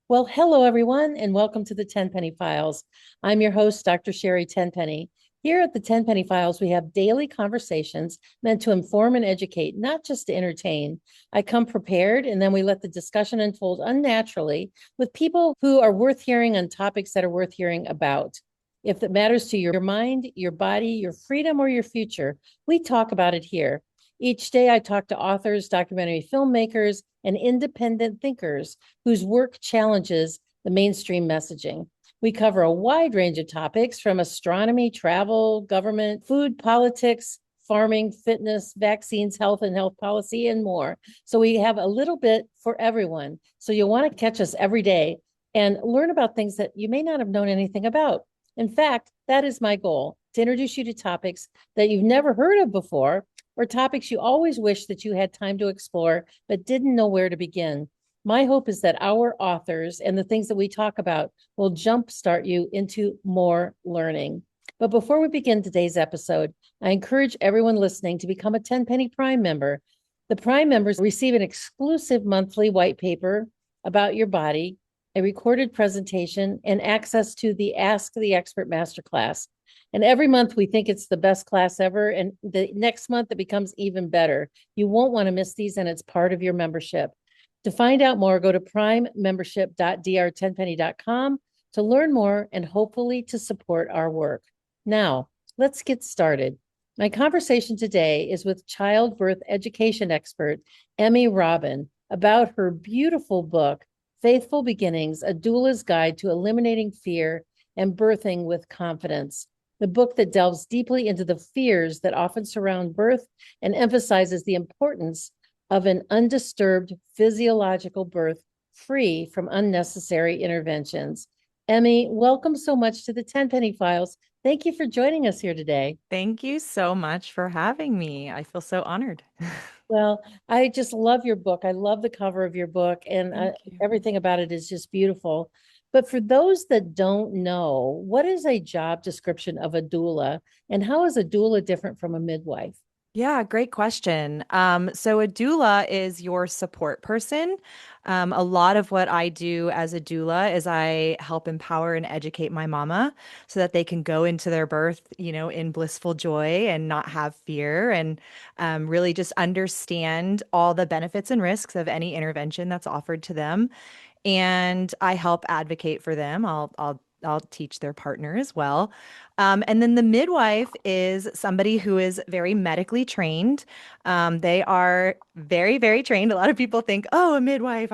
Well, hello, everyone, and welcome to the Tenpenny Files. I'm your host, Dr. Sherri Tenpenny. Here at the Tenpenny Files, we have daily conversations meant to inform and educate, not just to entertain. I come prepared, and then we let the discussion unfold unnaturally with people who are worth hearing on topics that are worth hearing about. If it matters to your mind, your body, your freedom, or your future, we talk about it here. Each day, I talk to authors, documentary filmmakers, and independent thinkers whose work challenges the mainstream messaging. We cover a wide range of topics from astronomy, travel, government, food, politics, farming, fitness, vaccines, health and health policy, and more. So we have a little bit for everyone. So you'll want to catch us every day and learn about things that you may not have known anything about. In fact, that is my goal, to introduce you to topics that you've never heard of before or topics you always wish that you had time to explore but didn't know where to begin. My hope is that our authors and the things that we talk about will jumpstart you into more learning. But before we begin today's episode, I encourage everyone listening to become a Tenpenny Prime member. The Prime members receive an exclusive monthly white paper about your body, a recorded presentation, and access to the Ask the Expert Masterclass. And every month we think it's the best class ever. And the next month it becomes even better. You won't want to miss these, and it's part of your membership. To find out more, go to primemembership.drtenpenny.com to learn more and hopefully to support our work. Now, let's get started. My conversation today is with childbirth education expert Emmy Robbin about her beautiful book, Faithful Beginnings, A Doula's Guide to Eliminating Fear and Birthing with Confidence. The book that delves deeply into the fears that often surround birth and emphasizes the importance of an undisturbed physiological birth free from unnecessary interventions. Emmy, welcome so much to the Tenpenny Files. Thank you for joining us here today. Thank you so much for having me. I feel so honored. Well, I just love your book. I love the cover of your book, and Thank you. everything about it is just beautiful. But for those that don't know, what is a job description of a doula, and how is a doula different from a midwife? Yeah, great question. So a doula is your support person. A lot of what I do as a doula is I help empower and educate my mama so that they can go into their birth, in blissful joy and not have fear and really just understand all the benefits and risks of any intervention that's offered to them. And I help advocate for them. I'll teach their partner as well. And then the midwife is somebody who is very medically trained. They are very, very trained. A lot of people think, oh, a midwife,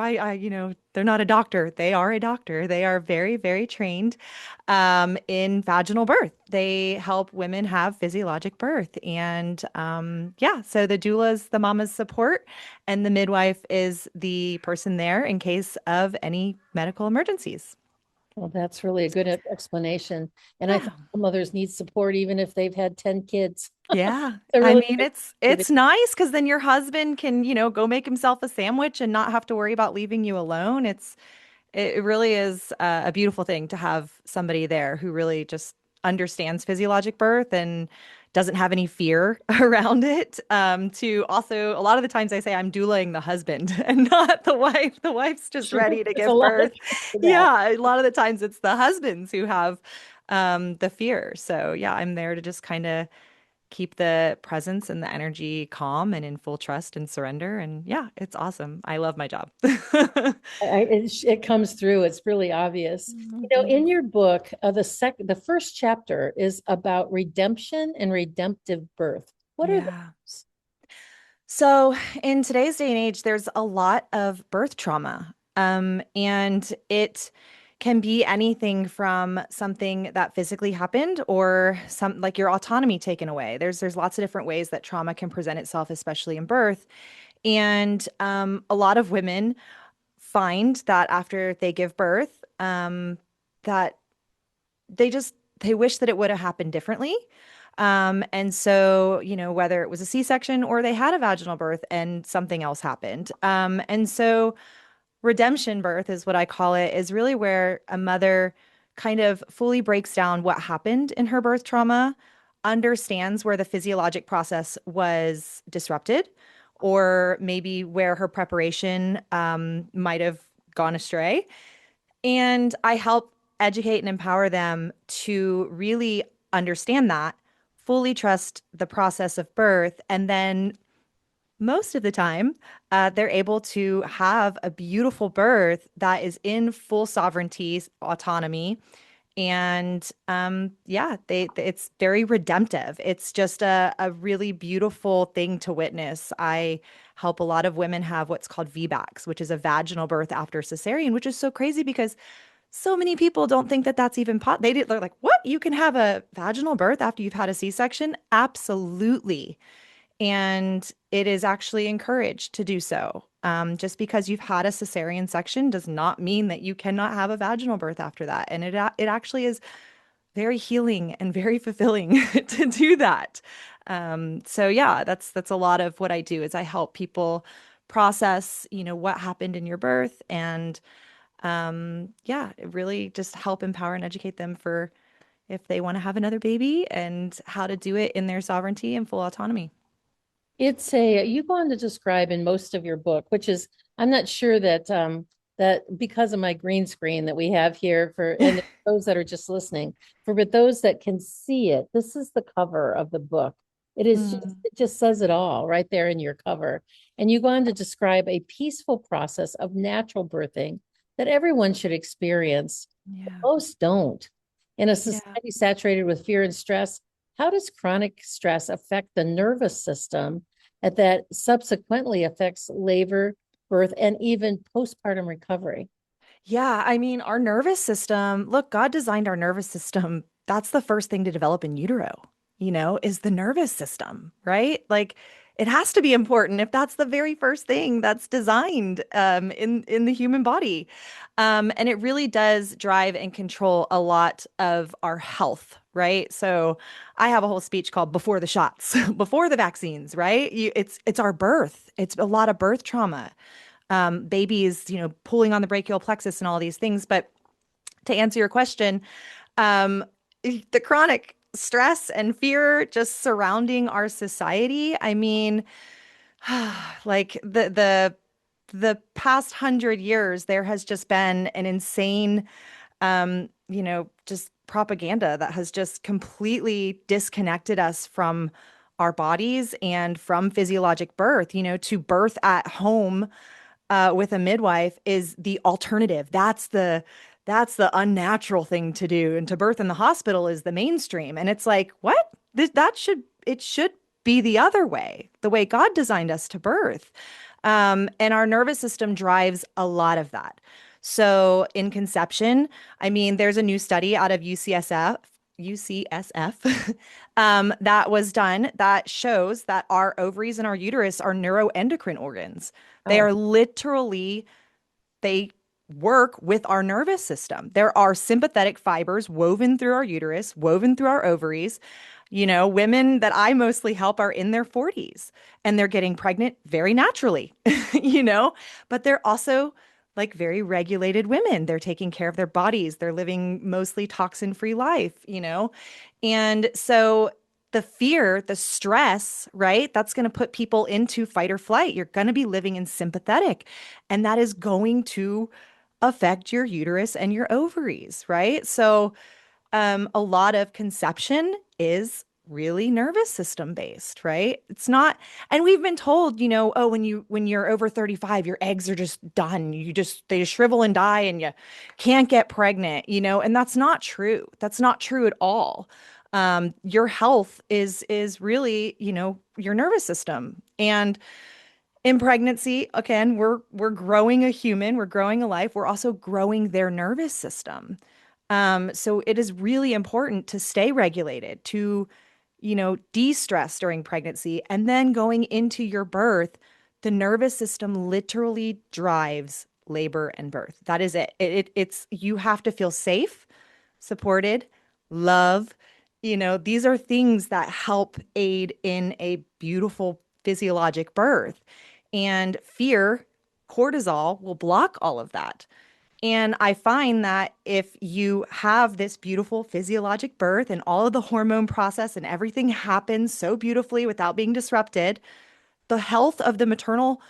they're not a doctor. They are a doctor. They are very, very trained in vaginal birth. They help women have physiologic birth. And yeah, so the doula is the mama's support, and the midwife is the person there in case of any medical emergencies. Well, that's really a good explanation. And I think Yeah. mothers need support even if they've had 10 kids. Yeah. They're I really mean, it's good. it's nice because then your husband can, go make himself a sandwich and not have to worry about leaving you alone. It really is a beautiful thing to have somebody there who really just understands physiologic birth and doesn't have any fear around it. To also, a lot of the times I say I'm doulaing the husband and not the wife. The wife's just Sure. ready to There's a give lot of birth. to that. Yeah, a lot of the times it's the husbands who have the fear. So yeah, I'm there to just kind of keep the presence and the energy calm and in full trust and surrender. And yeah, it's awesome. I love my job. It comes through. It's really obvious. Oh, In thanks. your book, the first chapter is about redemption and redemptive birth. What are Yeah. those? So, in today's day and age, there's a lot of birth trauma. And it can be anything from something that physically happened or some like your autonomy taken away. There's lots of different ways that trauma can present itself, especially in birth. And a lot of women find that after they give birth, that they wish that it would have happened differently. And so, whether it was a C-section or they had a vaginal birth and something else happened. And so redemption birth is what I call it, is really where a mother kind of fully breaks down what happened in her birth trauma, understands where the physiologic process was disrupted, or maybe where her preparation might have gone astray, And I help educate and empower them to really understand that, fully trust the process of birth, and then most of the time, they're able to have a beautiful birth that is in full sovereignty, autonomy, and yeah, it's very redemptive. It's just a really beautiful thing to witness. I help a lot of women have what's called VBACs, which is a vaginal birth after cesarean, which is so crazy because so many people don't think that that's even they're like, what? You can have a vaginal birth after you've had a C-section? Absolutely. And it is actually encouraged to do so. Just because you've had a cesarean section does not mean that you cannot have a vaginal birth after that. And it actually is very healing and very fulfilling to do that. So yeah, that's a lot of what I do is I help people process, what happened in your birth and yeah, really just help empower and educate them for if they want to have another baby and how to do it in their sovereignty and full autonomy. You go on to describe in most of your book, which is, I'm not sure that because of my green screen that we have here for, and those that are just listening, but those that can see it, this is the cover of the book. Mm, It just says it all right there in your cover. And you go on to describe a peaceful process of natural birthing that everyone should experience. yeah. Most don't. In a Yeah. society saturated with fear and stress, how does chronic stress affect the nervous system that subsequently affects labor, birth, and even postpartum recovery? Yeah, I mean, our nervous system, look, God designed our nervous system. That's the first thing to develop in utero, is the nervous system, right? Like it has to be important if that's the very first thing that's designed in the human body. And it really does drive and control a lot of our health, right? So I have a whole speech called Before the Shots, Before the Vaccines, right? It's our birth. It's a lot of birth trauma babies, pulling on the brachial plexus and all these things. But to answer your question, um, the chronic stress and fear just surrounding our society. I mean, like the past 100 years, there has just been an insane, just propaganda that has just completely disconnected us from our bodies and from physiologic birth, to birth at home with a midwife is the alternative. That's the unnatural thing to do. And to birth in the hospital is the mainstream. And it's like, what? It should be the other way, the way God designed us to birth. And our nervous system drives a lot of that. So in conception, I mean, there's a new study out of UCSF that was done that shows that our ovaries and our uterus are neuroendocrine organs. They Oh, are literally, they work with our nervous system. There are sympathetic fibers woven through our uterus, woven through our ovaries. Women that I mostly help are in their 40s and they're getting pregnant very naturally, but they're also like very regulated women. They're taking care of their bodies. They're living mostly toxin-free life. And so the fear, the stress, right? That's going to put people into fight or flight. You're going to be living in sympathetic, and that is going to affect your uterus and your ovaries, right? So, a lot of conception is really nervous system based, right? It's not, and we've been told, oh, when you're over 35, your eggs are just done. They shrivel and die and you can't get pregnant, and that's not true. That's not true at all. Your health is really, your nervous system. And in pregnancy, again, we're growing a human, we're growing a life, we're also growing their nervous system. So it is really important to stay regulated, to, de-stress during pregnancy, and then going into your birth, the nervous system literally drives labor and birth. That is it. It's you have to feel safe, supported, love. These are things that help aid in a beautiful physiologic birth. And fear, cortisol will block all of that. And I find that if you have this beautiful physiologic birth and all of the hormone process and everything happens so beautifully without being disrupted, the health of the maternal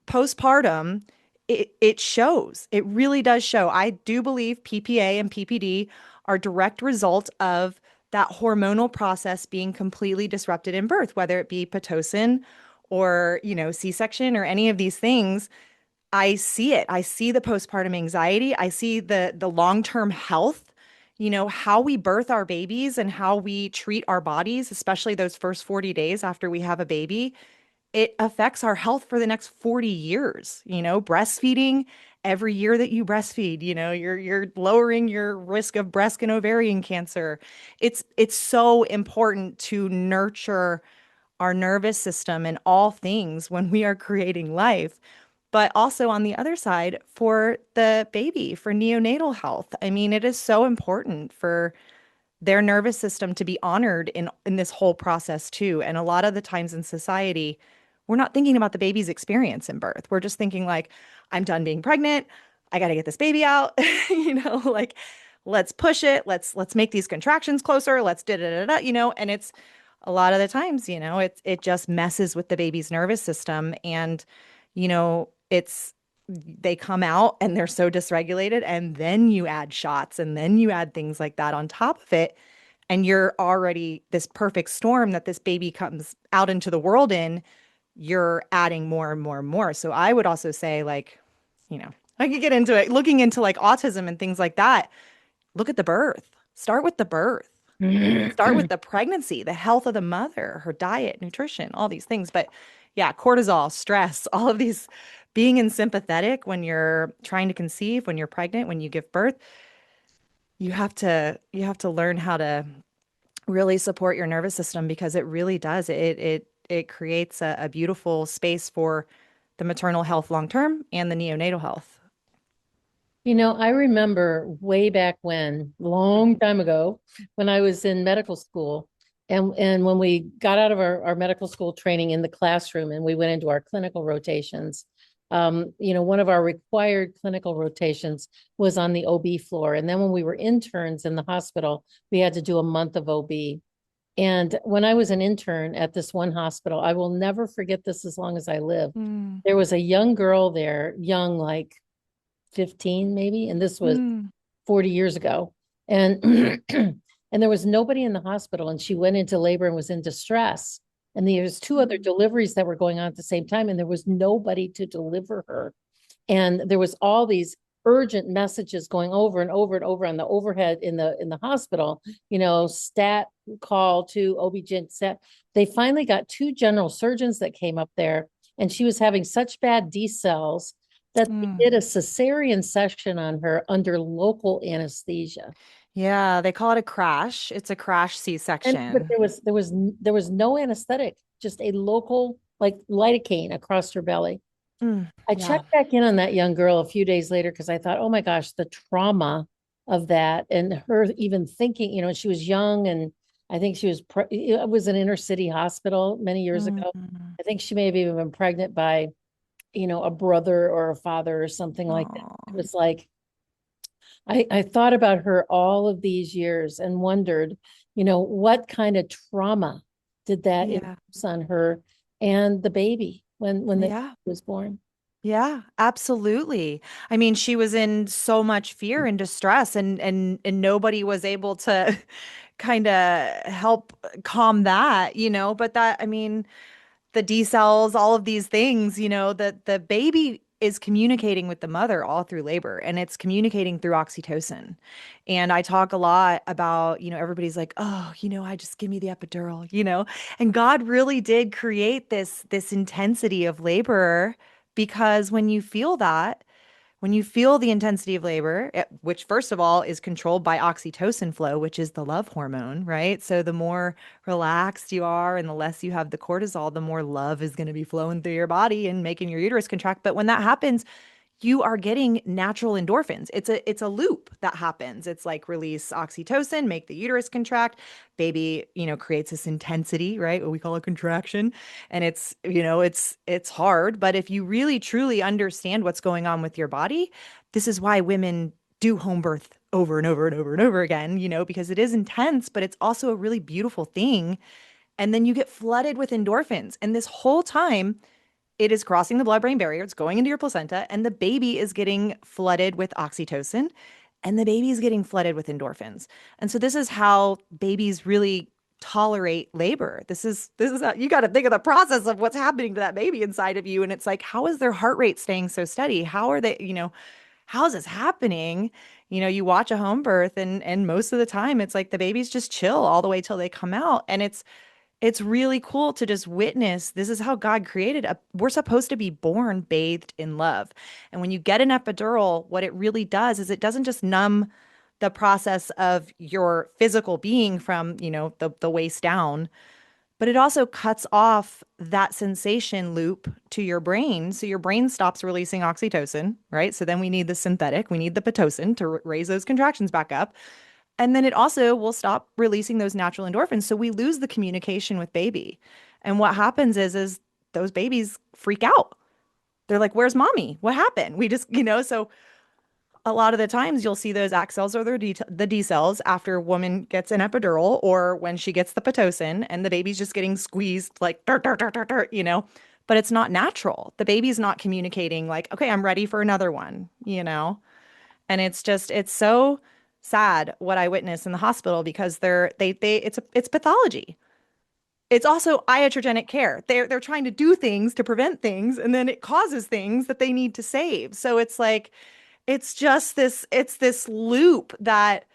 postpartum it shows. It really does show. I do believe PPA and PPD are direct result of that hormonal process being completely disrupted in birth, whether it be Pitocin or, C-section or any of these things. I see it. I see the postpartum anxiety. I see the long-term health, how we birth our babies and how we treat our bodies, especially those first 40 days after we have a baby. It affects our health for the next 40 years. Breastfeeding, every year that you breastfeed, you're lowering your risk of breast and ovarian cancer. It's so important to nurture our nervous system and all things when we are creating life, but also on the other side for the baby, for neonatal health. I mean, it is so important for their nervous system to be honored in this whole process too. And a lot of the times in society, we're not thinking about the baby's experience in birth. We're just thinking like, I'm done being pregnant. I got to get this baby out. Like let's push it. Let's make these contractions closer. Let's da da da da, and it's a lot of the times, it just messes with the baby's nervous system. And, it's they come out and they're so dysregulated, and then you add shots and then you add things like that on top of it, and you're already this perfect storm that this baby comes out into the world in. You're adding more and more and more. So I would also say, like, I could get into it, looking into like autism and things like that. Look at the birth. Start with the birth. Start with the pregnancy, the health of the mother, her diet, nutrition, all these things. But yeah, cortisol, stress, all of these, being in sympathetic when you're trying to conceive, when you're pregnant, when you give birth, you have to learn how to really support your nervous system, because it really does. It creates a beautiful space for the maternal health long term and the neonatal health. I remember way back when, long time ago, when I was in medical school, and when we got out of our medical school training in the classroom and we went into our clinical rotations, one of our required clinical rotations was on the OB floor. And then when we were interns in the hospital, we had to do a month of OB. And when I was an intern at this one hospital, I will never forget this as long as I live. Mm, There was a young girl there, young, like 15 maybe, and this was mm, 40 years ago. And and there was nobody in the hospital, and she went into labor and was in distress. And there was two other mm, deliveries that were going on at the same time, and there was nobody to deliver her. And there was all these urgent messages going over and over and over on the overhead in the hospital, stat call to OB-GYN stat. They finally got two general surgeons that came up there, and she was having such bad D cells that they mm. did a cesarean section on her under local anesthesia. Yeah, they call it a crash. It's a crash But C-section. there was no anesthetic, just a local like lidocaine across her belly. Mm, I yeah. checked back in on that young girl a few days later because I thought, oh my gosh, the trauma of that, and her even thinking, she was young, and I think it was an inner city hospital many years ago. Mm. I think she may have even been pregnant by, a brother or a father or something like that. It Oh, was like, I thought about her all of these years and wondered, what kind of trauma did that yeah. impose on her and the baby when the Yeah. was born. Yeah, absolutely. I mean, she was in so much fear and distress, and nobody was able to kind of help calm that, but that, I mean, the D cells, all of these things, that the baby is communicating with the mother all through labor, and it's communicating through oxytocin. And I talk a lot about, everybody's like, oh, I just give me the epidural, and God really did create this intensity of labor, because when you feel the intensity of labor, which first of all is controlled by oxytocin flow, which is the love hormone, right? So the more relaxed you are and the less you have the cortisol, the more love is going to be flowing through your body and making your uterus contract. But when that happens, you are getting natural endorphins. It's a loop that happens. It's like release oxytocin, make the uterus contract. Baby, creates this intensity, right? What we call a contraction. And it's hard, but if you really truly understand what's going on with your body, this is why women do home birth over and over and over and over again, because it is intense, but it's also a really beautiful thing. And then you get flooded with endorphins. And this whole time, it is crossing the blood-brain barrier. It's going into your placenta, and the baby is getting flooded with oxytocin, and the baby is getting flooded with endorphins. And so this is how babies really tolerate labor. This is how you got to think of the process of what's happening to that baby inside of you. And it's like, how is their heart rate staying so steady? How are they, how is this happening? You watch a home birth, and most of the time it's like the babies just chill all the way till they come out. And it's really cool to just witness. This is how God created. We're supposed to be born bathed in love. And when you get an epidural, what it really does is it doesn't just numb the process of your physical being from, the waist down, but it also cuts off that sensation loop to your brain. So your brain stops releasing oxytocin, right? So then we need the synthetic, we need the Pitocin to raise those contractions back up. And then it also will stop releasing those natural endorphins. So we lose the communication with baby. And what happens is those babies freak out. They're like, where's mommy? What happened? We just, so a lot of the times you'll see those ACT cells or the D cells after a woman gets an epidural or when she gets the Pitocin and the baby's just getting squeezed like, dirt, dirt, dirt, dirt, dirt, but it's not natural. The baby's not communicating like, okay, I'm ready for another one. And it's so sad what I witnessed in the hospital because it's pathology. It's also iatrogenic care. They're trying to do things to prevent things, and then it causes things that they need to save. So it's like it's this loop that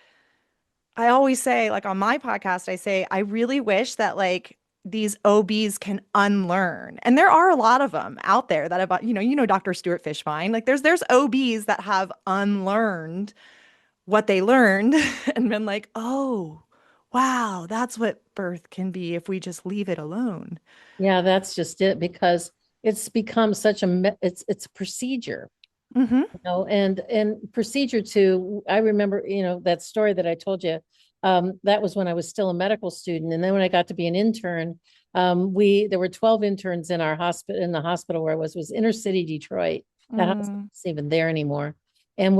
I always say, like on my podcast, I say, I really wish that like these OBs can unlearn. And there are a lot of them out there that have, Dr. Stuart Fishbein, like there's OBs that have unlearned what they learned and been like, oh, wow, that's what birth can be if we just leave it alone. Yeah, that's just it because it's become such it's a procedure. Hmm. And procedure two, I remember, that story that I told you. That was when I was still a medical student. And then when I got to be an intern, there were 12 interns in our hospital, in the hospital where I was inner city Detroit. That hospital Mm, isn't even there anymore. And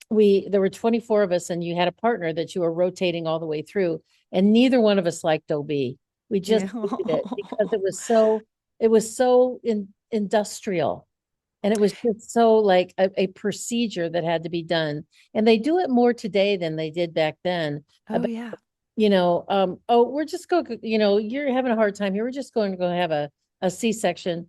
there were 24 of us, and you had a partner that you were rotating all the way through. And neither one of us liked OB. We just yeah. hated it because it was so industrial. And it was just so like a procedure that had to be done. And they do it more today than they did back then. Oh, About, yeah. oh, we're just going, you're having a hard time here. We're just going to go have a C-section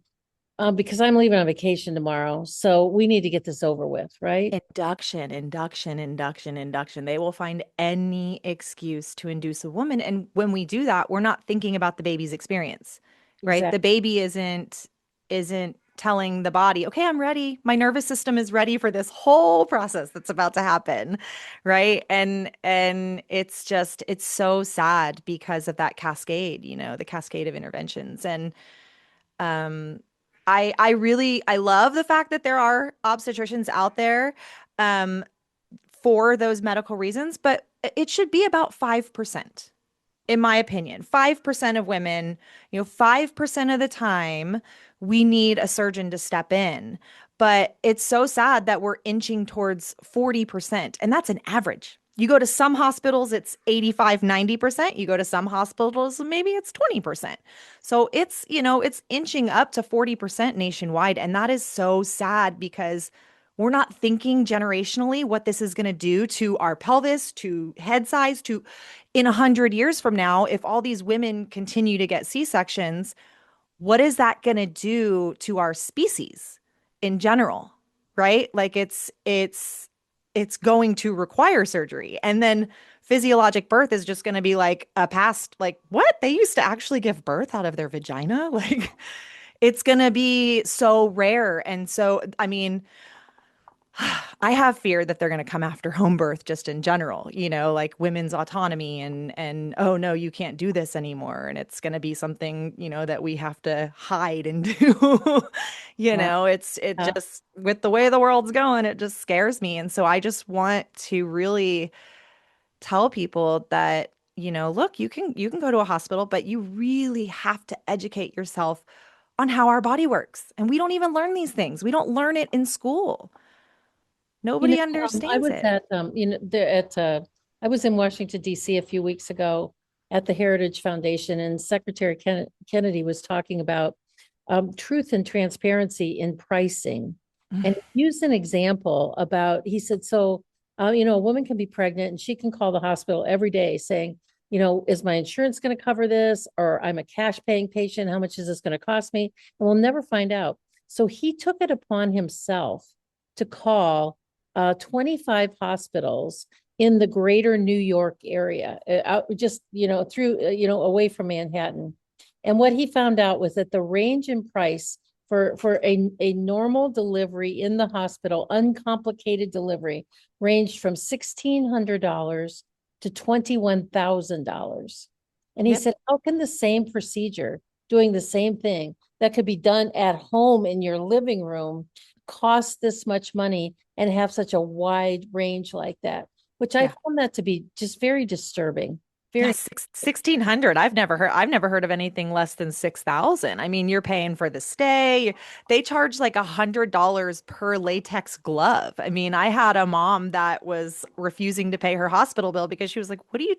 because I'm leaving on vacation tomorrow. So we need to get this over with, right? Induction, induction, induction, induction. They will find any excuse to induce a woman. And when we do that, we're not thinking about the baby's experience, right? The Exactly. baby isn't telling the body, okay, I'm ready. My nervous system is ready for this whole process that's about to happen, right? And it's so sad because of that cascade, the cascade of interventions. And um, I love the fact that there are obstetricians out there um, for those medical reasons, but it should be about 5%, in my opinion. 5% of women, 5% of the time, we need a surgeon to step in. But it's so sad that we're inching towards 40%, and that's an average. You go to some hospitals, it's 85, 90%. You go to some hospitals, maybe it's 20%. So it's inching up to 40% nationwide. And that is so sad because we're not thinking generationally what this is going to do to our pelvis, to head size, to in 100 years from now, if all these women continue to get C-sections, what is that going to do to our species in general? Right? Like it's going to require surgery. And then physiologic birth is just going to be like a past, like, what? They used to actually give birth out of their vagina? Like, it's going to be so rare. And so, I mean, I have fear that they're going to come after home birth just in general, like women's autonomy and oh no, you can't do this anymore. And it's going to be something, that we have to hide and do. Yeah. It just with the way the world's going, it just scares me. And so I just want to really tell people that, look, you can go to a hospital, but you really have to educate yourself on how our body works. And we don't even learn these things. We don't learn it in school. You know, Nobody I understands was it. at there at I was in Washington D.C. a few weeks ago at the Heritage Foundation, and Secretary Kennedy was talking about truth and transparency in pricing. And he used an example about, he said, so, a woman can be pregnant and she can call the hospital every day saying, is my insurance going to cover this? Or I'm a cash paying patient. How much is this going to cost me? And we'll never find out. So he took it upon himself to call 25 hospitals in the greater New York area, just, through, away from Manhattan. And what he found out was that the range in price for a normal delivery in the hospital, uncomplicated delivery, ranged from $1,600 to $21,000. And he said, how can the same procedure, doing the same thing that could be done at home in your living room, cost this much money and have such a wide range like that? Which I found that to be just very disturbing. Yeah, 1,600. I've never heard of anything less than 6,000. I mean, you're paying for the stay. They charge like $100 per latex glove. I mean, I had a mom that was refusing to pay her hospital bill because she was like, "What are you?"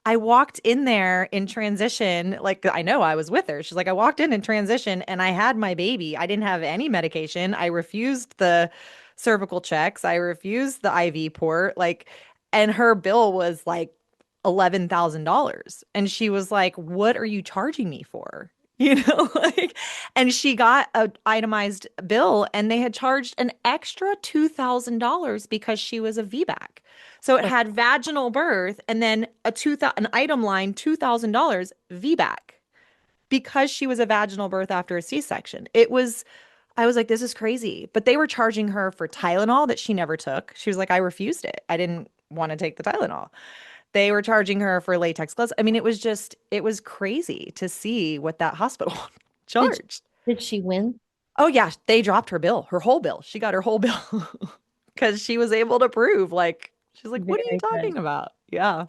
I walked in there in transition. Like, I know I was with her. She's like, I walked in transition and I had my baby. I didn't have any medication. I refused the cervical checks. I refused the IV port. Like, and her bill was like $11,000. And she was like, "What are you charging me for?" Like, and she got an itemized bill and they had charged an extra $2,000 because she was a VBAC. So it had vaginal birth and then an item line, $2,000 VBAC because she was a vaginal birth after a C-section. I was like, this is crazy. But they were charging her for Tylenol that she never took. She was like, I refused it. I didn't want to take the Tylenol. They were charging her for latex gloves. I mean, it was crazy to see what that hospital charged. Did she win? Oh yeah, they dropped her bill, her whole bill. She got her whole bill because she was able to prove, like, she's like, what are you talking about? Yeah.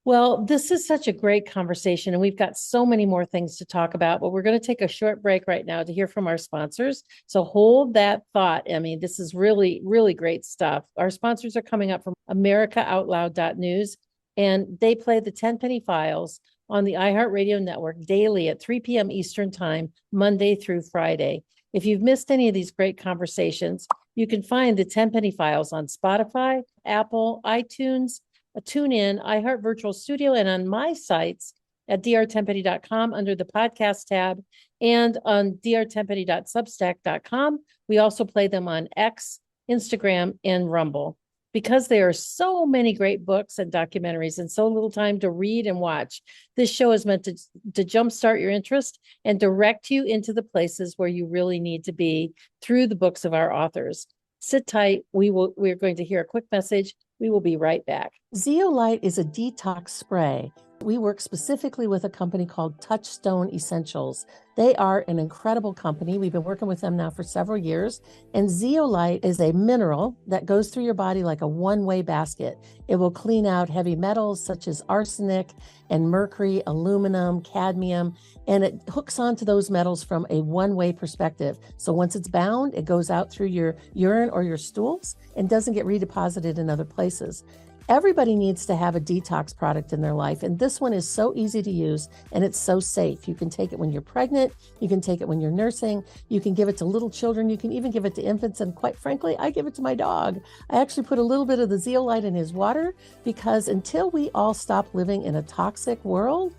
Well, this is such a great conversation, and we've got so many more things to talk about, but we're going to take a short break right now to hear from our sponsors. So hold that thought, Emmy. This is really, really great stuff. Our sponsors are coming up from AmericaOutloud.news, and they play the Tenpenny Files on the iHeartRadio network daily at 3 p.m. Eastern Time, Monday through Friday. If you've missed any of these great conversations, you can find the Tenpenny Files on Spotify, Apple, iTunes, TuneIn, iHeart Virtual Studio, and on my sites at drtenpenny.com under the podcast tab and on drtenpenny.substack.com. We also play them on X, Instagram, and Rumble. Because there are so many great books and documentaries and so little time to read and watch, this show is meant to jumpstart your interest and direct you into the places where you really need to be through the books of our authors. Sit tight. We're going to hear a quick message. We will be right back. Zeolite is a detox spray. We work specifically with a company called Touchstone Essentials. They are an incredible company. We've been working with them now for several years. And zeolite is a mineral that goes through your body like a one-way basket. It will clean out heavy metals such as arsenic and mercury, aluminum, cadmium, and it hooks onto those metals from a one-way perspective. So once it's bound, it goes out through your urine or your stools and doesn't get redeposited in other places. Everybody needs to have a detox product in their life, and this one is so easy to use and it's so safe. You can take it when you're pregnant, you can take it when you're nursing, you can give it to little children, you can even give it to infants, and quite frankly, I give it to my dog. I actually put a little bit of the zeolite in his water because until we all stop living in a toxic world,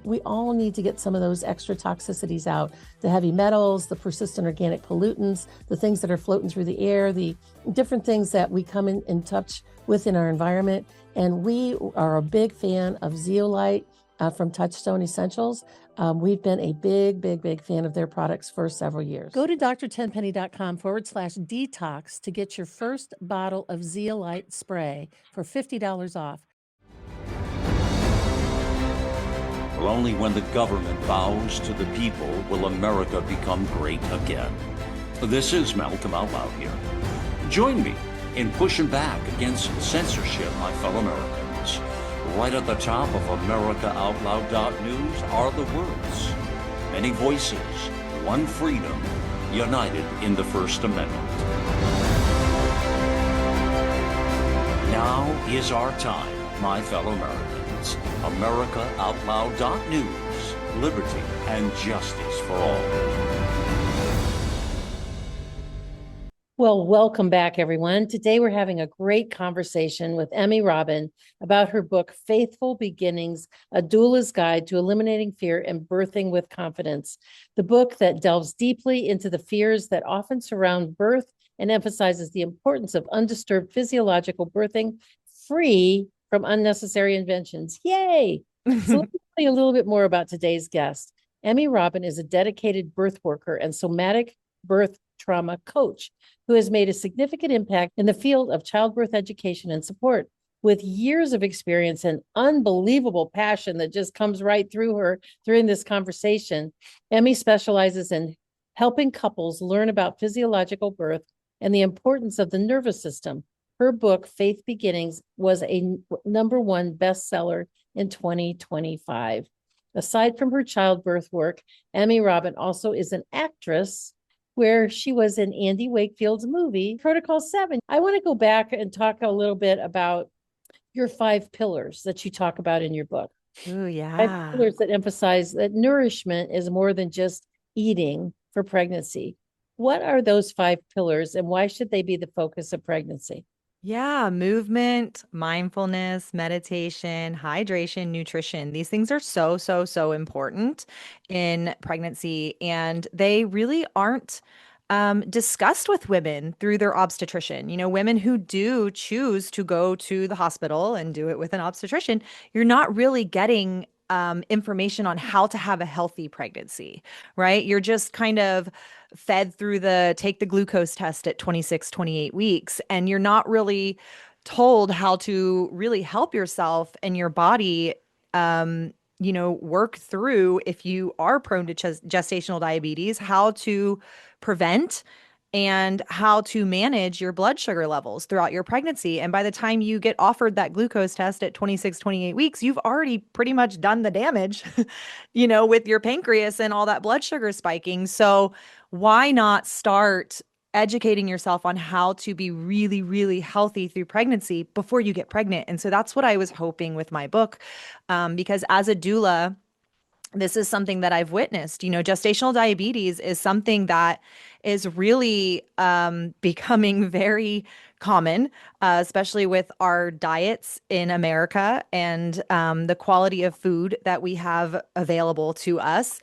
we all need to get some of those extra toxicities out. The heavy metals, the persistent organic pollutants, the things that are floating through the air, the different things that we come in touch with in our environment. And we are a big fan of zeolite from Touchstone Essentials. We've been a big fan of their products for several years. Go to drtenpenny.com/detox to get your first bottle of zeolite spray for $50 off. For only when the government bows to the people will America become great again. This is Malcolm Out Loud here. Join me in pushing back against censorship, my fellow Americans. Right at the top of AmericaOutloud.news are the words, many voices, one freedom, united in the First Amendment. Now is our time, my fellow Americans. AmericaOutloud.news. liberty and justice for all. Well, welcome back, everyone. Today we're having a great conversation with Emmy Robbin about her book, Faithful Beginnings, A Doula's Guide to Eliminating Fear and Birthing with Confidence. The book that delves deeply into the fears that often surround birth and emphasizes the importance of undisturbed physiological birthing, free from unnecessary inventions. Yay! So let me tell you a little bit more about today's guest. Emmy Robbin is a dedicated birth worker and somatic birth trauma coach who has made a significant impact in the field of childbirth education and support. With years of experience and unbelievable passion that just comes right through her during this conversation, Emmy specializes in helping couples learn about physiological birth and the importance of the nervous system. Her book, Faith Beginnings, was a #1 bestseller in 2025. Aside from her childbirth work, Emmy Robbin also is an actress where she was in Andy Wakefield's movie, Protocol 7. I want to go back and talk a little bit about your 5 pillars that you talk about in your book. Ooh, 5 yeah. pillars that emphasize that nourishment is more than just eating for pregnancy. What are those 5 pillars and why should they be the focus of pregnancy? Yeah, movement, mindfulness, meditation, hydration, nutrition. These things are so, so, so important in pregnancy, and they really aren't discussed with women through their obstetrician. You know, women who do choose to go to the hospital and do it with an obstetrician, you're not really getting information on how to have a healthy pregnancy, right? You're just kind of fed through the take the glucose test at 26, 28 weeks, and you're not really told how to really help yourself and your body work through if you are prone to gestational diabetes, how to prevent and how to manage your blood sugar levels throughout your pregnancy. And by the time you get offered that glucose test at 26, 28 weeks, you've already pretty much done the damage, with your pancreas and all that blood sugar spiking. So why not start educating yourself on how to be really, really healthy through pregnancy before you get pregnant? And so that's what I was hoping with my book, because as a doula, this is something that I've witnessed. Gestational diabetes is something that is really becoming very common, especially with our diets in America and the quality of food that we have available to us.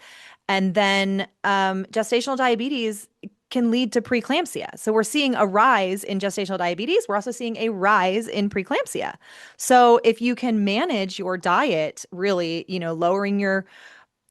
And then gestational diabetes can lead to preeclampsia. So we're seeing a rise in gestational diabetes. We're also seeing a rise in preeclampsia. So if you can manage your diet, really,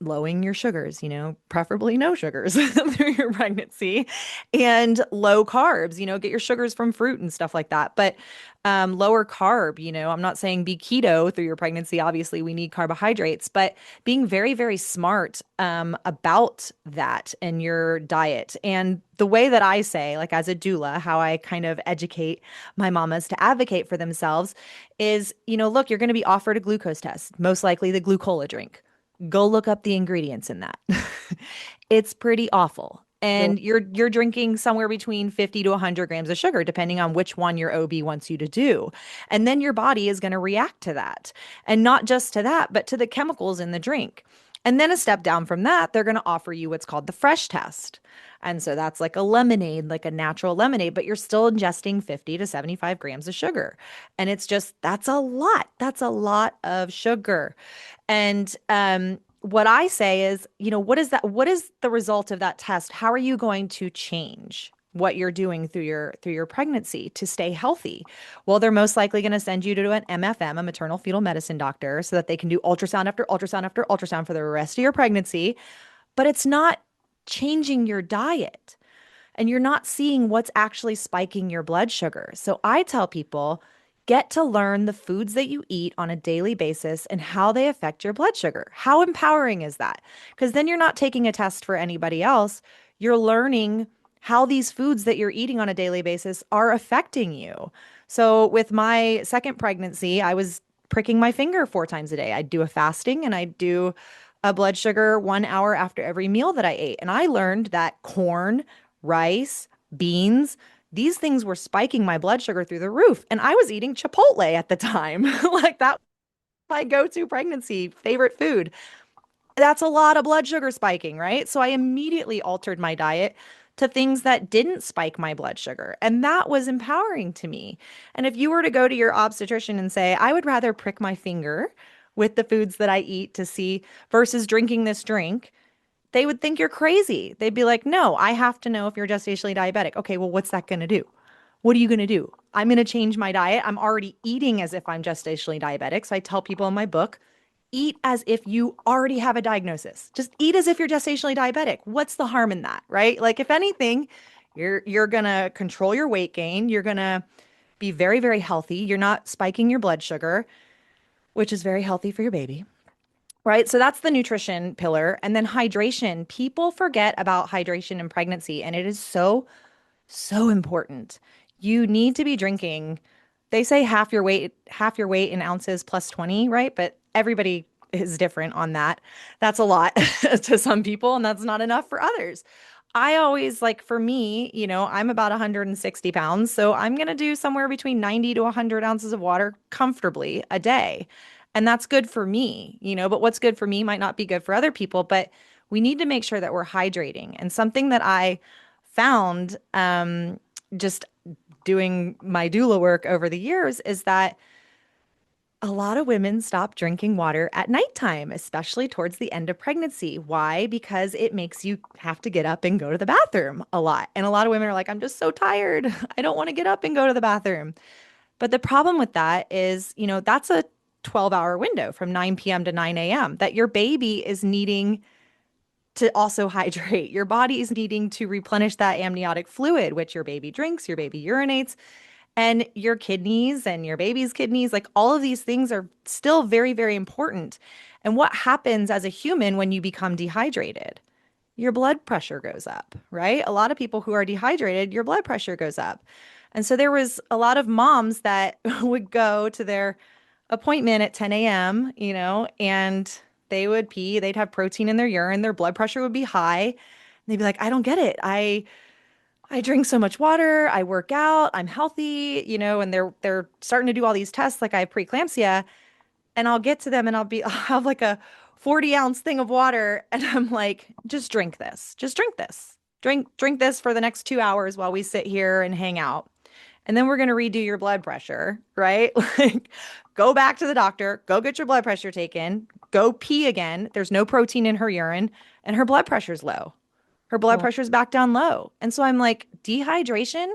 lowering your sugars, preferably no sugars through your pregnancy, and low carbs, get your sugars from fruit and stuff like that. But lower carb, I'm not saying be keto through your pregnancy. Obviously, we need carbohydrates, but being very, very smart about that in your diet. And the way that I say, like as a doula, how I kind of educate my mamas to advocate for themselves is, look, you're going to be offered a glucose test, most likely the glucola drink. Go look up the ingredients in that. It's pretty awful. And you're drinking somewhere between 50 to 100 grams of sugar, depending on which one your OB wants you to do. And then your body is going to react to that. And not just to that, but to the chemicals in the drink. And then a step down from that, they're going to offer you what's called the fresh test. And so that's like a lemonade, like a natural lemonade, but you're still ingesting 50 to 75 grams of sugar. And it's just, that's a lot. That's a lot of sugar. And what I say is, what is that? What is the result of that test? How are you going to change what you're doing through your pregnancy to stay healthy? Well, they're most likely going to send you to an MFM, a maternal fetal medicine doctor, so that they can do ultrasound after ultrasound after ultrasound for the rest of your pregnancy. But it's not changing your diet, and you're not seeing what's actually spiking your blood sugar. So I tell people, get to learn the foods that you eat on a daily basis and how they affect your blood sugar. How empowering is that? Because then you're not taking a test for anybody else. You're learning how these foods that you're eating on a daily basis are affecting you. So with my second pregnancy, I was pricking my finger 4 times a day. I'd do a fasting and I'd do a blood sugar 1 hour after every meal that I ate. And I learned that corn, rice, beans, these things were spiking my blood sugar through the roof. And I was eating Chipotle at the time. Like that was my go-to pregnancy favorite food. That's a lot of blood sugar spiking, right? So I immediately altered my diet to things that didn't spike my blood sugar. And that was empowering to me. And if you were to go to your obstetrician and say, I would rather prick my finger with the foods that I eat to see versus drinking this drink, they would think you're crazy. They'd be like, no, I have to know if you're gestationally diabetic. Okay, well, what's that going to do? What are you going to do? I'm going to change my diet. I'm already eating as if I'm gestationally diabetic. So I tell people in my book, eat as if you already have a diagnosis. Just eat as if you're gestationally diabetic. What's the harm in that, right? Like if anything, you're going to control your weight gain. You're going to be very, very healthy. You're not spiking your blood sugar, which is very healthy for your baby. Right. So that's the nutrition pillar. And then hydration. People forget about hydration in pregnancy, and it is so, so important. You need to be drinking. They say half your weight in ounces plus 20, right? But everybody is different on that. That's a lot to some people, and that's not enough for others. I always like for me, I'm about 160 pounds. So I'm going to do somewhere between 90 to 100 ounces of water comfortably a day. And that's good for me, but what's good for me might not be good for other people. But we need to make sure that we're hydrating. And something that I found just doing my doula work over the years is that a lot of women stop drinking water at nighttime, especially towards the end of pregnancy. Why? Because it makes you have to get up and go to the bathroom a lot. And a lot of women are like, I'm just so tired. I don't want to get up and go to the bathroom. But the problem with that is, that's a 12-hour window from 9 p.m. to 9 a.m. that your baby is needing to also hydrate. Your body is needing to replenish that amniotic fluid, which your baby drinks, your baby urinates, and your kidneys and your baby's kidneys. Like all of these things are still very, very important. And what happens as a human when you become dehydrated? Your blood pressure goes up, right? A lot of people who are dehydrated, your blood pressure goes up. And so there was a lot of moms that would go to their appointment at 10 a.m., and they would pee, they'd have protein in their urine, their blood pressure would be high. And they'd be like, I don't get it. I drink so much water, I work out, I'm healthy, and they're starting to do all these tests like I have preeclampsia, and I'll get to them and I'll have like a 40-ounce thing of water and I'm like, just drink this. Just drink this. Drink this for the next 2 hours while we sit here and hang out. And then we're going to redo your blood pressure, right? Like go back to the doctor, go get your blood pressure taken, go pee again. There's no protein in her urine and her blood pressure's low. Her blood Well, pressure's back down low. And so I'm like, dehydration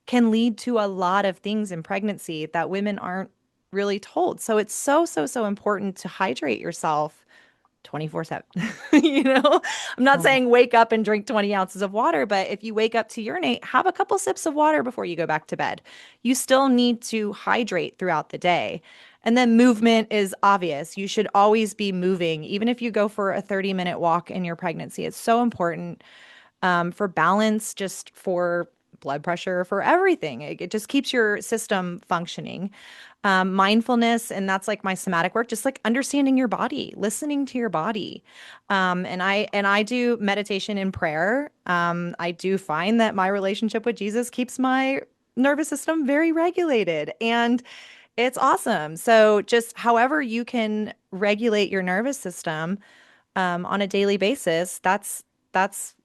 can lead to a lot of things in pregnancy that women aren't really told. So it's so, so, so important to hydrate yourself 24/7. I'm not well, saying wake up and drink 20 ounces of water, but if you wake up to urinate, have a couple sips of water before you go back to bed. You still need to hydrate throughout the day. And then movement is obvious. You should always be moving, even if you go for a 30-minute walk in your pregnancy. It's so important for balance, just for blood pressure, for everything. It just keeps your system functioning. Mindfulness, and that's like my somatic work, just like understanding your body, listening to your body. And I do meditation and prayer. I do find that my relationship with Jesus keeps my nervous system very regulated, and it's awesome. So just however you can regulate your nervous system on a daily basis, that's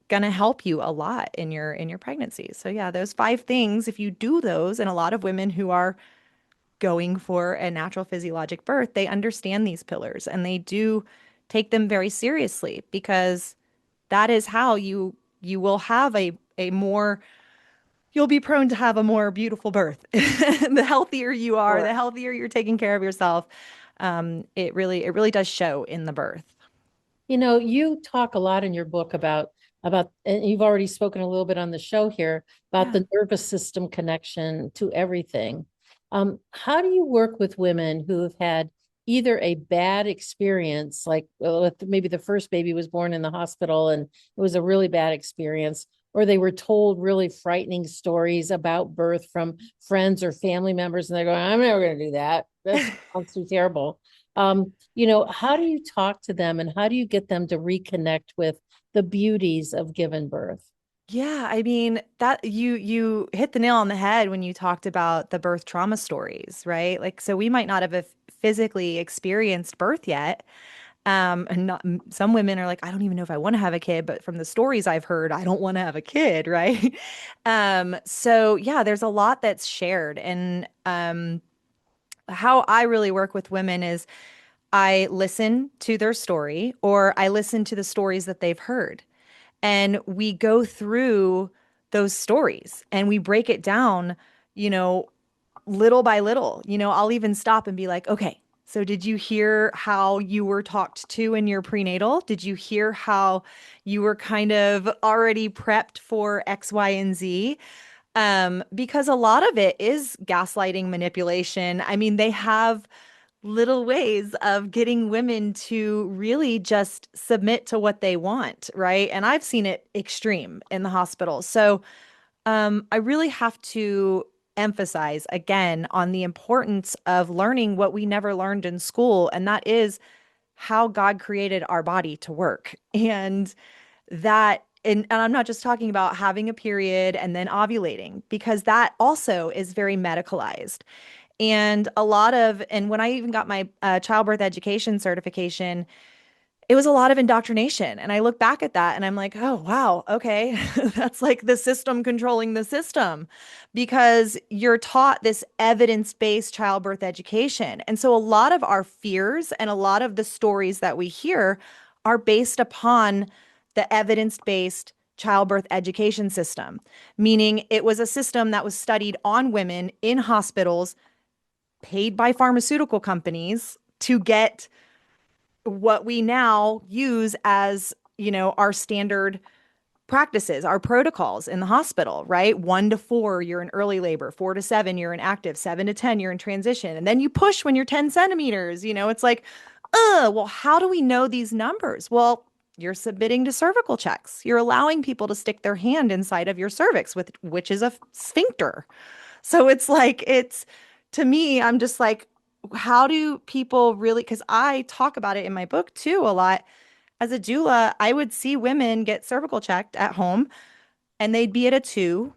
gonna help you a lot in your pregnancy. So yeah, those 5 things, if you do those, and a lot of women who are going for a natural physiologic birth, they understand these pillars and they do take them very seriously, because that is how you will have a more you'll be prone to have a more beautiful birth. The healthier you are, sure. the healthier you're taking care of yourself. It really does show in the birth. You talk a lot in your book about, and you've already spoken a little bit on the show here about Yeah. the nervous system connection to everything. How do you work with women who have had either a bad experience, like maybe the first baby was born in the hospital and it was a really bad experience, or they were told really frightening stories about birth from friends or family members, and they're going, I'm never going to do that. That sounds too terrible. How do you talk to them and how do you get them to reconnect with the beauties of given birth? Yeah, I mean that you hit the nail on the head when you talked about the birth trauma stories, right? Like so we might not have physically experienced birth yet, And not, some women are like, I don't even know if I want to have a kid, but from the stories I've heard, I don't want to have a kid, right? So yeah, there's a lot that's shared. And how I really work with women is I listen to their story or I listen to the stories that they've heard. And we go through those stories and we break it down, you know, little by little. I'll even stop and be like, okay, so did you hear how you were talked to in your prenatal? Did you hear how you were kind of already prepped for X, Y, and Z? Because a lot of it is gaslighting, manipulation. I mean, they have little ways of getting women to really just submit to what they want, right? And I've seen it extreme in the hospital. So I really have to emphasize again on the importance of learning what we never learned in school, and that is how God created our body to work. And I'm not just talking about having a period and then ovulating, because that also is very medicalized. And when I even got my childbirth education certification, it was a lot of indoctrination. And I look back at that and I'm like, oh, wow, okay. That's like the system controlling the system, because you're taught this evidence-based childbirth education. And so a lot of our fears and a lot of the stories that we hear are based upon the evidence-based childbirth education system, meaning it was a system that was studied on women in hospitals paid by pharmaceutical companies to get what we now use as, our standard practices, our protocols in the hospital, right? 1 to 4, you're in early labor. 4 to 7, you're in active. 7 to 10, you're in transition. And then you push when you're 10 centimeters. It's like, well, how do we know these numbers? Well, you're submitting to cervical checks. You're allowing people to stick their hand inside of your cervix, which is a sphincter. So to me, I'm just like, how do people really, because I talk about it in my book too a lot. As a doula, I would see women get cervical checked at home and they'd be at a 2.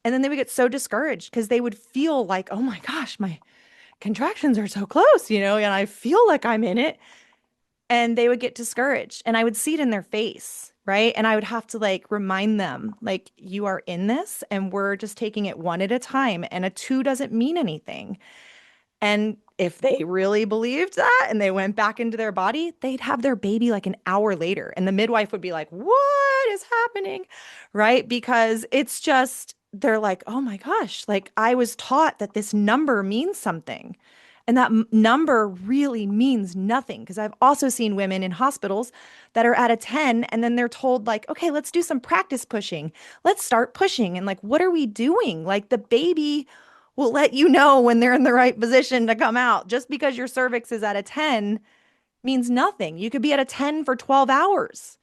And then they would get so discouraged because they would feel like, oh my gosh, my contractions are so close, and I feel like I'm in it. And they would get discouraged. And I would see it in their face, right? And I would have to like remind them, like, you are in this and we're just taking it one at a time. And a 2 doesn't mean anything. And if they really believed that and they went back into their body, they'd have their baby like an hour later. And the midwife would be like, what is happening? Right? Because it's just, they're like, oh my gosh, like I was taught that this number means something. And that number really means nothing. Because I've also seen women in hospitals that are at a 10 and then they're told, like, okay, let's do some practice pushing. Let's start pushing. And like, what are we doing? Like, the baby will let you know when they're in the right position to come out. Just because your cervix is at a 10 means nothing. You could be at a 10 for 12 hours.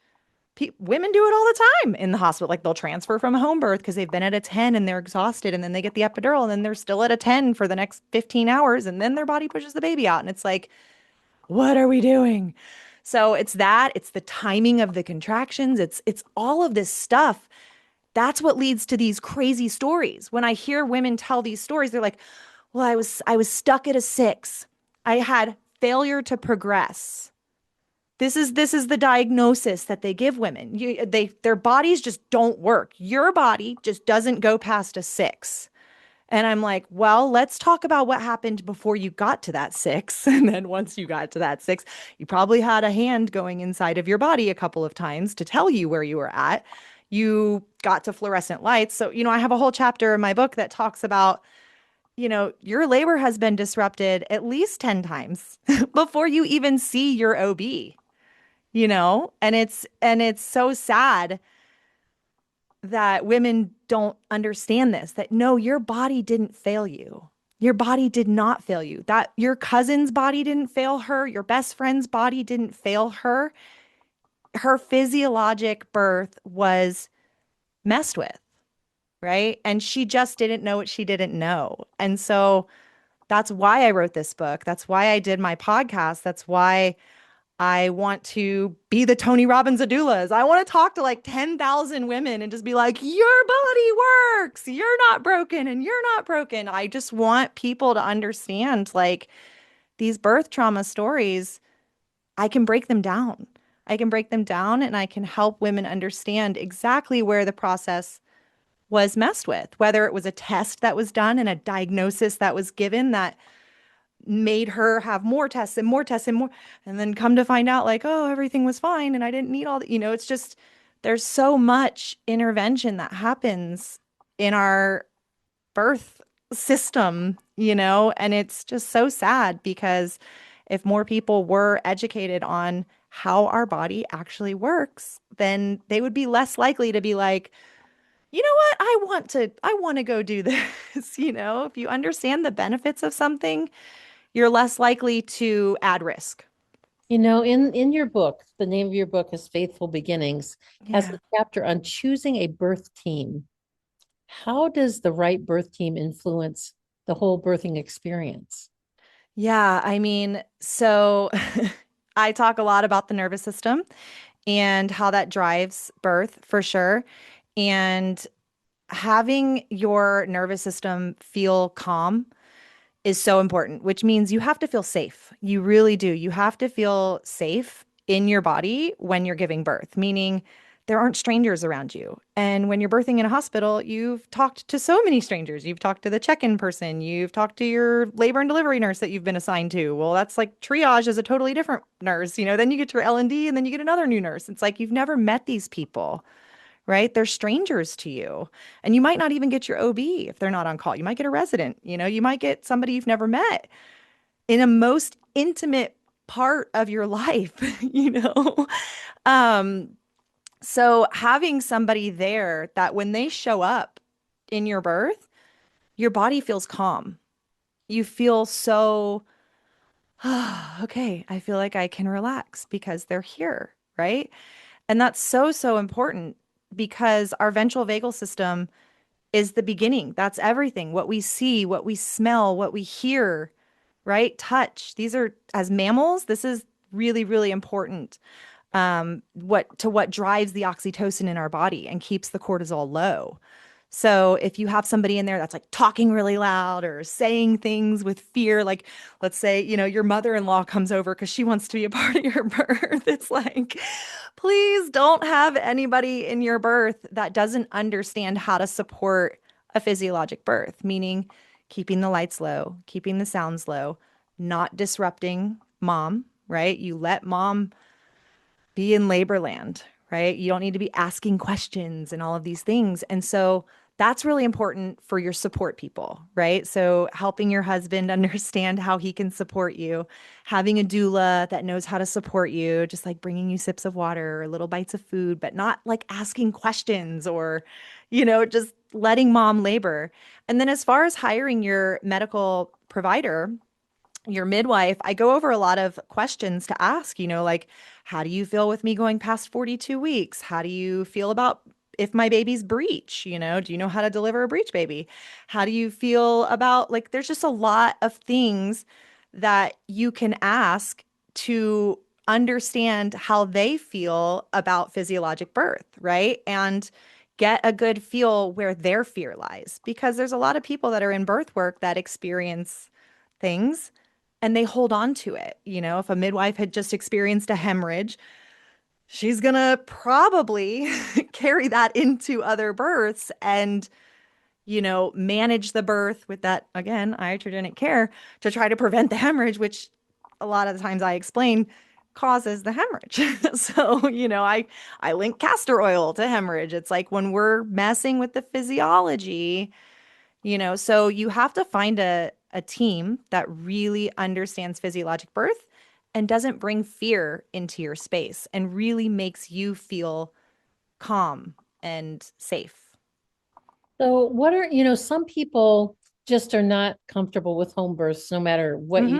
Women do it all the time in the hospital. Like, they'll transfer from a home birth because they've been at a 10 and they're exhausted, and then they get the epidural and then they're still at a 10 for the next 15 hours and then their body pushes the baby out. And it's like, what are we doing? So it's the timing of the contractions. It's all of this stuff. That's what leads to these crazy stories. When I hear women tell these stories, they're like, well, I was stuck at a 6. I had failure to progress. This is the diagnosis that they give women. Their bodies just don't work. Your body just doesn't go past a 6. And I'm like, well, let's talk about what happened before you got to that 6. And then once you got to that 6, you probably had a hand going inside of your body a couple of times to tell you where you were at. You got to fluorescent lights. So, I have a whole chapter in my book that talks about, your labor has been disrupted at least 10 times before you even see your OB. And it's so sad that women don't understand this, that no, your body didn't fail you. Your body did not fail you. That your cousin's body didn't fail her. Your best friend's body didn't fail her. Her physiologic birth was messed with, right? And she just didn't know what she didn't know. And so that's why I wrote this book. That's why I did my podcast. That's why I want to be the Tony Robbins of doulas. I want to talk to like 10,000 women and just be like, your body works. You're not broken and you're not broken. I just want people to understand, like, these birth trauma stories I can break them down. I can break them down and I can help women understand exactly where the process was messed with, whether it was a test that was done and a diagnosis that was given that made her have more tests and more tests and more, and then come to find out like, oh, everything was fine and I didn't need all that. It's just, there's so much intervention that happens in our birth system, and it's just so sad because if more people were educated on how our body actually works, then they would be less likely to be like, you know what, I want to go do this. If you understand the benefits of something, you're less likely to add risk. In your book, the name of your book is Faithful Beginnings, has Yeah. a chapter on choosing a birth team. How does the right birth team influence the whole birthing experience? Yeah, I mean, so I talk a lot about the nervous system and how that drives birth for sure. And having your nervous system feel calm is so important, which means you have to feel safe. You really do. You have to feel safe in your body when you're giving birth, meaning there aren't strangers around you. And when you're birthing in a hospital, you've talked to so many strangers. You've talked to the check-in person, you've talked to your labor and delivery nurse that you've been assigned to. Well, that's like triage is a totally different nurse, then you get your L&D and D and then you get another new nurse. It's like you've never met these people, right? They're strangers to you. And you might not even get your OB if they're not on call. You might get a resident, you might get somebody you've never met in a most intimate part of your life, you know? Um, so having somebody there that when they show up in your birth, your body feels calm. You feel so, okay, I feel like I can relax because they're here, right? And that's so, so important because our ventral vagal system is the beginning. That's everything. What we see, what we smell, what we hear, right? Touch. These are, as mammals, this is really, really important. What drives the oxytocin in our body and keeps the cortisol low. So if you have somebody in there that's like talking really loud or saying things with fear, like let's say, your mother-in-law comes over because she wants to be a part of your birth. It's like, please don't have anybody in your birth that doesn't understand how to support a physiologic birth, meaning keeping the lights low, keeping the sounds low, not disrupting mom, right? You let mom be in labor land, right? You don't need to be asking questions and all of these things. And so that's really important for your support people, right? So helping your husband understand how he can support you, having a doula that knows how to support you, just like bringing you sips of water or little bites of food, but not like asking questions or, just letting mom labor. And then as far as hiring your medical provider, your midwife, I go over a lot of questions to ask, like, how do you feel with me going past 42 weeks? How do you feel about if my baby's breech? Do you know how to deliver a breech baby? How do you feel about, like, there's just a lot of things that you can ask to understand how they feel about physiologic birth, right? And get a good feel where their fear lies. Because there's a lot of people that are in birth work that experience things and they hold on to it. If a midwife had just experienced a hemorrhage, she's gonna probably carry that into other births and, manage the birth with that, again, iatrogenic care to try to prevent the hemorrhage, which a lot of the times I explain causes the hemorrhage. So, I link castor oil to hemorrhage. It's like when we're messing with the physiology, so you have to find a team that really understands physiologic birth and doesn't bring fear into your space and really makes you feel calm and safe. So what are, some people just are not comfortable with home births, no matter what Hmm.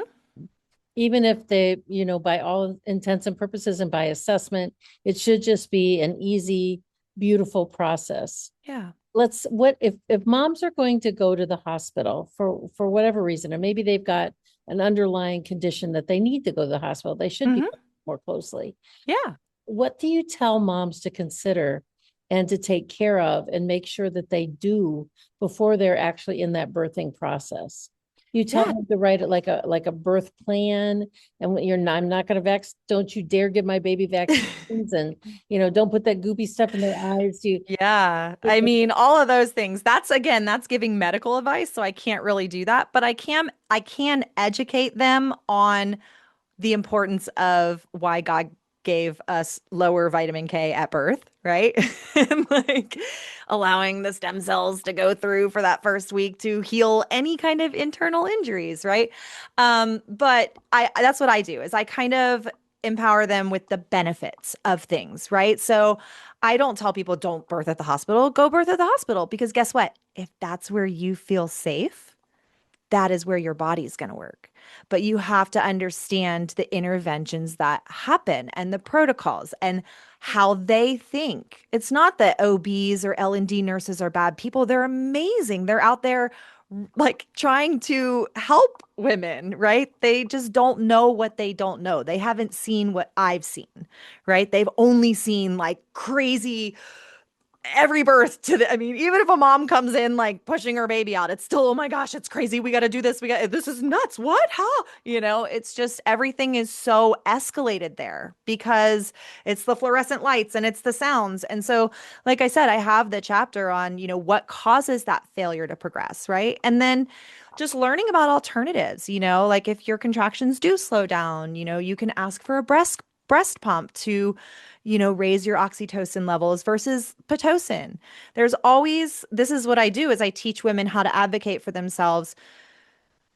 even if they, by all intents and purposes and by assessment, it should just be an easy, beautiful process. Yeah. What if moms are going to go to the hospital for whatever reason, or maybe they've got an underlying condition that they need to go to the hospital, they should be Hmm. more closely. Yeah. What do you tell moms to consider and to take care of and make sure that they do before they're actually in that birthing process? You tell Yeah. them to write it like a birth plan, and when you're not, I'm not going to don't you dare give my baby vaccines, and don't put that goopy stuff in their eyes. Yeah. I mean, all of those things. That's giving medical advice, so I can't really do that, but I can educate them on the importance of why God gave us lower vitamin K at birth, right? And like allowing the stem cells to go through for that first week to heal any kind of internal injuries, right? But I that's what I do is I kind of empower them with the benefits of things, right? So I don't tell people don't birth at the hospital, go birth at the hospital because guess what? If that's where you feel safe, that is where your body's going to work. But you have to understand the interventions that happen and the protocols and how they think. It's not that OBs or L&D nurses are bad people. They're amazing. They're out there like trying to help women, right? They just don't know what they don't know. They haven't seen what I've seen, right? They've only seen like crazy every birth to the, I mean, even if a mom comes in like pushing her baby out, it's still, oh my gosh, it's crazy. We got to do this. This is nuts. What? How? It's just everything is so escalated there because it's the fluorescent lights and it's the sounds. And so, like I said, I have the chapter on, what causes that failure to progress, right? And then just learning about alternatives, like if your contractions do slow down, you can ask for a breast pump to raise your oxytocin levels versus Pitocin. This is what I do is I teach women how to advocate for themselves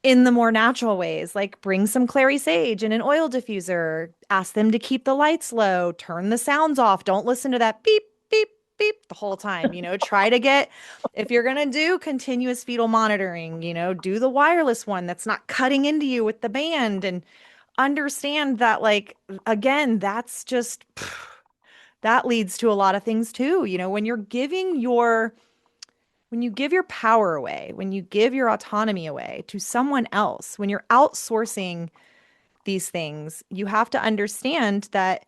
in the more natural ways, like bring some clary sage and an oil diffuser, ask them to keep the lights low, turn the sounds off, don't listen to that beep, beep, beep the whole time, try to get, if you're going to do continuous fetal monitoring, do the wireless one that's not cutting into you with the band and understand that like, again, that's just that leads to a lot of things too. When you give your power away, when you give your autonomy away to someone else, when you're outsourcing these things, you have to understand that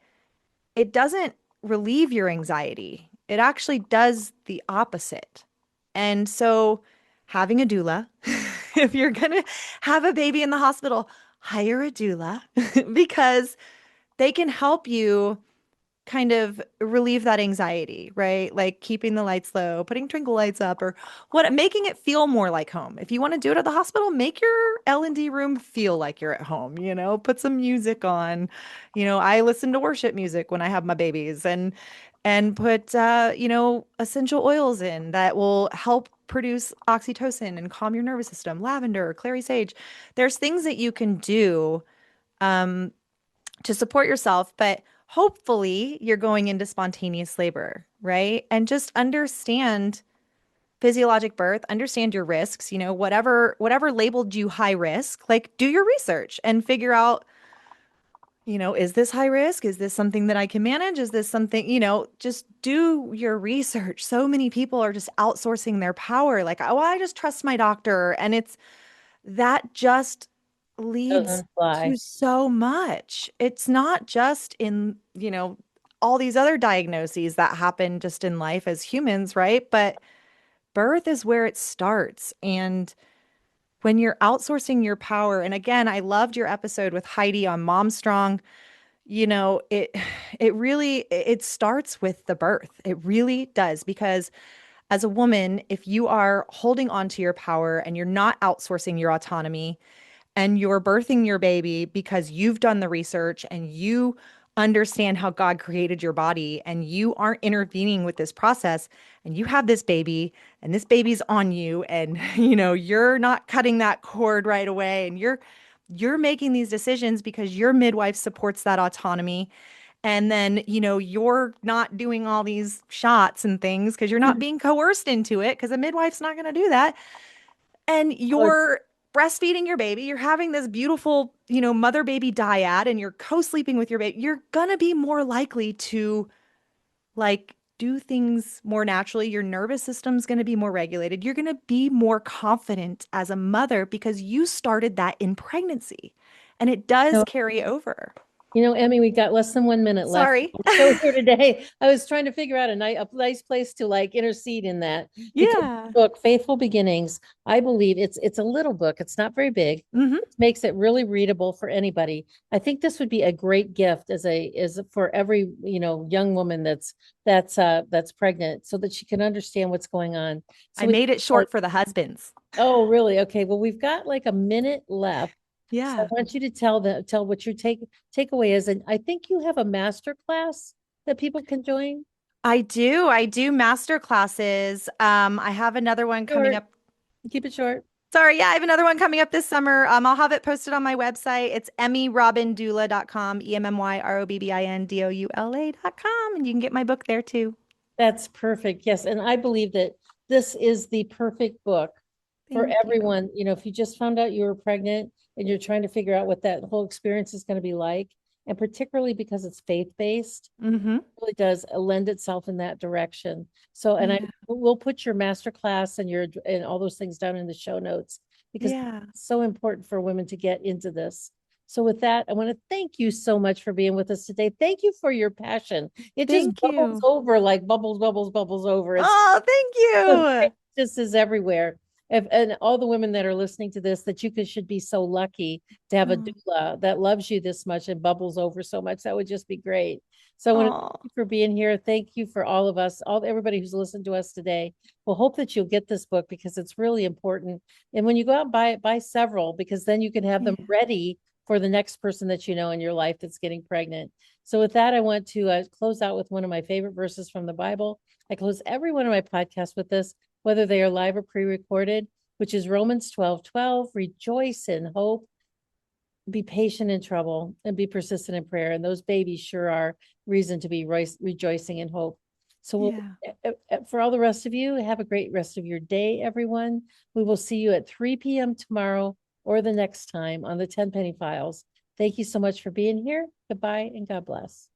it doesn't relieve your anxiety. It actually does the opposite. And so having a doula, if you're going to have a baby in the hospital, hire a doula because they can help you kind of relieve that anxiety, right? Like keeping the lights low, putting twinkle lights up or making it feel more like home. If you want to do it at the hospital, make your L&D room feel like you're at home, put some music on. I listen to worship music when I have my babies and put essential oils in that will help produce oxytocin and calm your nervous system, lavender, clary sage. There's things that you can do um to support yourself, but hopefully you're going into spontaneous labor, right? And just understand physiologic birth, understand your risks, whatever labeled you high risk, like do your research and figure out, is this high risk? Is this something that I can manage? Is this something, just do your research. So many people are just outsourcing their power, like, oh, I just trust my doctor. And that just leads doesn't fly. to so much. It's not just in, all these other diagnoses that happen just in life as humans, right? But birth is where it starts. And when you're outsourcing your power, and again, I loved your episode with Heidi on Mom Strong. It really it starts with the birth. It really does because as a woman, if you are holding on to your power and you're not outsourcing your autonomy, and you're birthing your baby because you've done the research and you understand how God created your body and you aren't intervening with this process and you have this baby and this baby's on you and you're not cutting that cord right away and you're making these decisions because your midwife supports that autonomy and then you're not doing all these shots and things because you're not being coerced into it because a midwife's not going to do that and you're breastfeeding your baby, you're having this beautiful, mother baby dyad, and you're co-sleeping with your baby, you're gonna be more likely to like do things more naturally. Your nervous system's gonna be more regulated. You're gonna be more confident as a mother because you started that in pregnancy. And it does No, carry over. You know, Emmy, we got less than 1 minute left. Sorry. So here today, I was trying to figure out a nice place to like intercede in that. Because Yeah. the book, Faithful Beginnings, I believe it's a little book. It's not very big. Hmm. It makes it really readable for anybody. I think this would be a great gift as for every, young woman that's pregnant, so that she can understand what's going on. So I made it short for the husbands. oh, really? Okay. Well, we've got like a minute left. So I Yeah. want you to tell what your takeaway is. And I think you have a master class that people can join. I do. I do master classes. I have another one coming Short. up. Keep it short. Sorry, yeah, I have another one coming up this summer. I'll have it posted on my website. It's emmyrobbindoula.com, EMMYROBBINDOULA.com, and you can get my book there too. That's perfect. Yes. And I believe that this is the perfect book for Thank you. everyone. If you just found out you were pregnant and you're trying to figure out what that whole experience is going to be like, and particularly because it's faith-based, Mm-hmm. really does lend itself in that direction. So, and Yeah. we'll put your master class and all those things down in the show notes, because Yeah. it's so important for women to get into this. So with that, I want to thank you so much for being with us today. Thank you for your passion. It just Thank bubbles you. over like bubbles over. It's Oh, thank you. just is everywhere. And all the women that are listening to this, that should be so lucky to have a Oh, doula that loves you this much and bubbles over so much. That would just be great. So I want to thank oh, you for being here. Thank you for all of us, everybody who's listened to us today. We'll hope that you'll get this book, because it's really important. And when you go out and buy it, buy several, because then you can have them yeah. ready for the next person that you know in your life that's getting pregnant. So with that, I want to close out with one of my favorite verses from the Bible. I close every one of my podcasts with this, whether they are live or pre-recorded, which is Romans 12:12. Rejoice in hope, be patient in trouble, and be persistent in prayer. And those babies sure are reason to be rejoicing in hope. So for all the rest of you, have a great rest of your day, everyone. We will see you at 3 p.m. tomorrow or the next time on the Tenpenny Files. Thank you so much for being here. Goodbye and God bless.